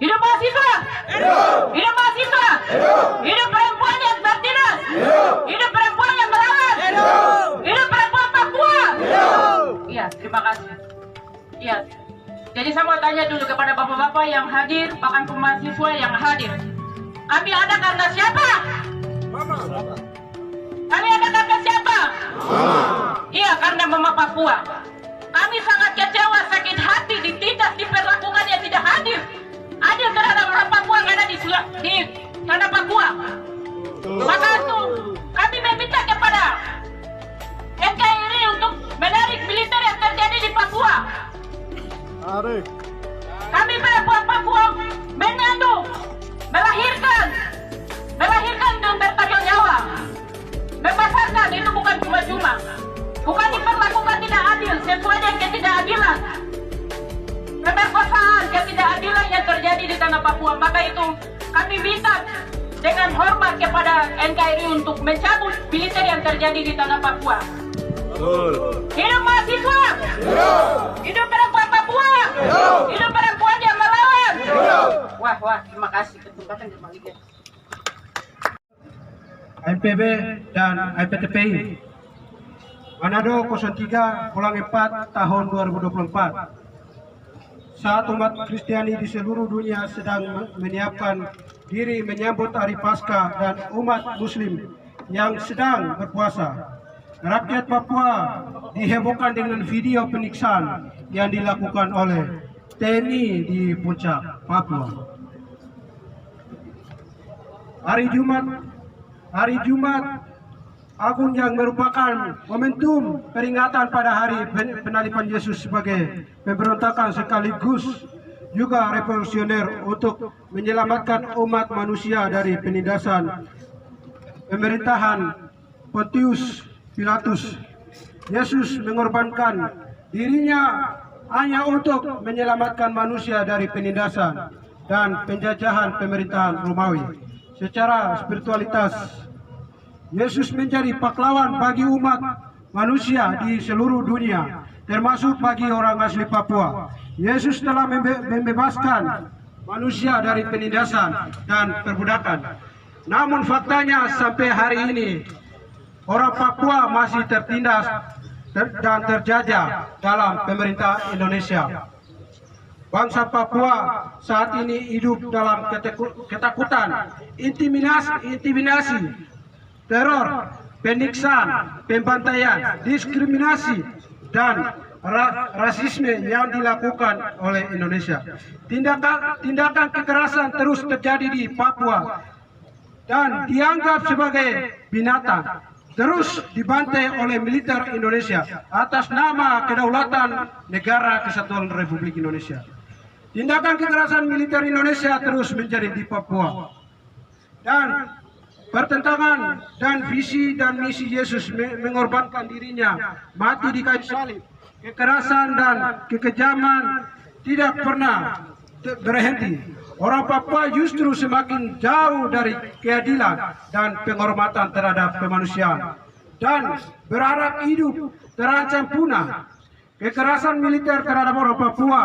Hidup mahasiswa! Hidup mahasiswa! Hidup perempuan yang bertindak! Hidup perempuan yang melawan! Hidup perempuan Papua! Iya, terima kasih. Iya. Jadi saya mau tanya dulu kepada bapak-bapak yang hadir, bahkan mahasiswa yang hadir. Kami ada karena siapa? Kami ada karena siapa? Iya, karena Mama Papua. Kami sangat kecewa, sakit hati, ditindas, diperlakukan yang tidak hadir. Adil terhadap orang Papua yang ada di tanah Papua. Maka itu kami meminta kepada NKRI untuk menarik militer yang terjadi di Papua. Kami perempuan Papua mengandung, melahirkan dan bertanggung jawab. Membesarkan itu bukan cuma-cuma, bukan diperlakukan tidak adil sesuai dengan ketidakadilan. Pemerkosaan, ketidakadilan yang terjadi di tanah Papua. Maka itu kami minta dengan hormat kepada NKRI untuk mencabut militer yang terjadi di tanah Papua. Hidup mahasiswa! Hidup perempuan Papua! Hidup perempuan yang melawan! Wah, terima kasih kesempatan kembali. MPB dan IPTPI Manado 03/4 tahun 2024. Saat umat Kristiani di seluruh dunia sedang menyiapkan diri menyambut Hari Paskah dan umat Muslim yang sedang berpuasa, rakyat Papua dihebohkan dengan video penyiksaan yang dilakukan oleh TNI di Puncak, Papua. Hari Jumat Agung yang merupakan momentum peringatan pada hari penalipan Yesus sebagai pemberontakan sekaligus juga revolusioner untuk menyelamatkan umat manusia dari penindasan pemerintahan Pontius Pilatus. Yesus mengorbankan dirinya hanya untuk menyelamatkan manusia dari penindasan dan penjajahan pemerintahan Romawi. Secara spiritualitas, Yesus menjadi pahlawan bagi umat manusia di seluruh dunia, termasuk bagi orang asli Papua. Yesus telah membebaskan manusia dari penindasan dan perbudakan. Namun faktanya sampai hari ini, orang Papua masih tertindas dan terjajah dalam pemerintah Indonesia. Bangsa Papua saat ini hidup dalam ketakutan, intimidasi, teror, penyiksaan, pembantaian, diskriminasi, dan rasisme yang dilakukan oleh Indonesia. Tindakan kekerasan terus terjadi di Papua dan dianggap sebagai binatang, terus dibantai oleh militer Indonesia atas nama kedaulatan Negara Kesatuan Republik Indonesia. Tindakan kekerasan militer Indonesia terus menjadi di Papua, dan pertentangan dan visi dan misi Yesus mengorbankan dirinya mati di kayu salib. Kekerasan dan kekejaman tidak pernah berhenti. Orang Papua justru semakin jauh dari keadilan dan penghormatan terhadap kemanusiaan dan berharap hidup terancam punah. Kekerasan militer terhadap orang Papua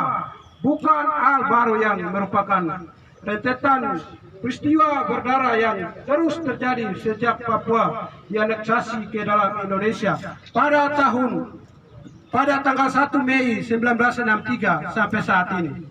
bukan hal baru yang merupakan rentetan peristiwa berdarah yang terus terjadi sejak Papua dianeksasi ke dalam Indonesia pada tanggal 1 Mei 1963 sampai saat ini.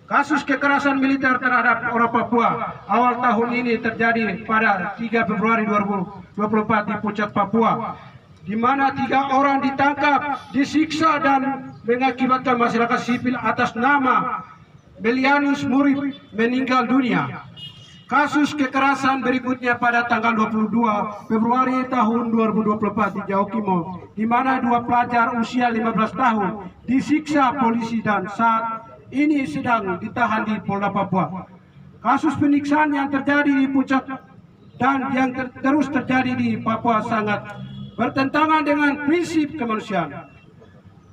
Kasus kekerasan militer terhadap orang Papua awal tahun ini terjadi pada 3 Februari 2024 di Puncak, Papua, di mana 3 orang ditangkap, disiksa dan mengakibatkan masyarakat sipil atas nama Melianus Murib meninggal dunia. Kasus kekerasan berikutnya pada tanggal 22 Februari tahun 2024 di Jaukimo, di mana 2 pelajar usia 15 tahun disiksa polisi dan saat ini sedang ditahan di Polda Papua. Kasus penyiksaan yang terjadi di Puncak dan yang terus terjadi di Papua sangat bertentangan dengan prinsip kemanusiaan.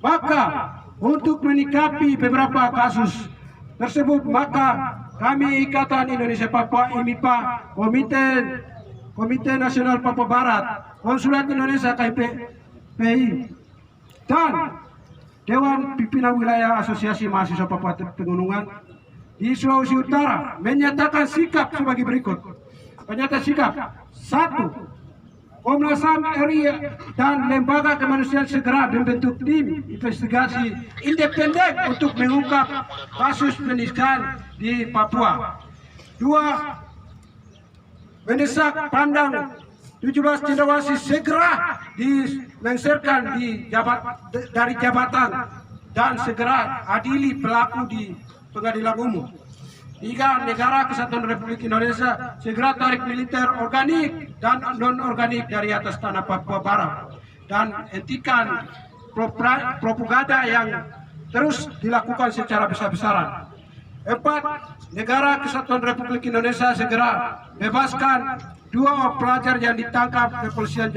Maka untuk menyikapi beberapa kasus tersebut, maka kami Ikatan Indonesia Papua IMIPA, Komite Nasional Papua Barat, Konsulat Indonesia KPI, dan Dewan Pimpinan Wilayah Asosiasi Mahasiswa Papua Pegunungan di Sulawesi Utara menyatakan sikap sebagai berikut. Pernyataan sikap: 1. Komnas HAM RI dan lembaga kemanusiaan segera membentuk tim investigasi independen untuk mengungkap kasus penistaan di Papua. 2. Mendesak Pangdam 17 Cendrawasih segera dilengsarkan dari jabatan dan segera adili pelaku di pengadilan umum. 3. Negara Kesatuan Republik Indonesia segera tarik militer organik dan non-organik dari atas tanah Papua Barat dan hentikan propaganda yang terus dilakukan secara besar-besaran. 4. Negara Kesatuan Republik Indonesia segera bebaskan 2 pelajar yang ditangkap kepolisian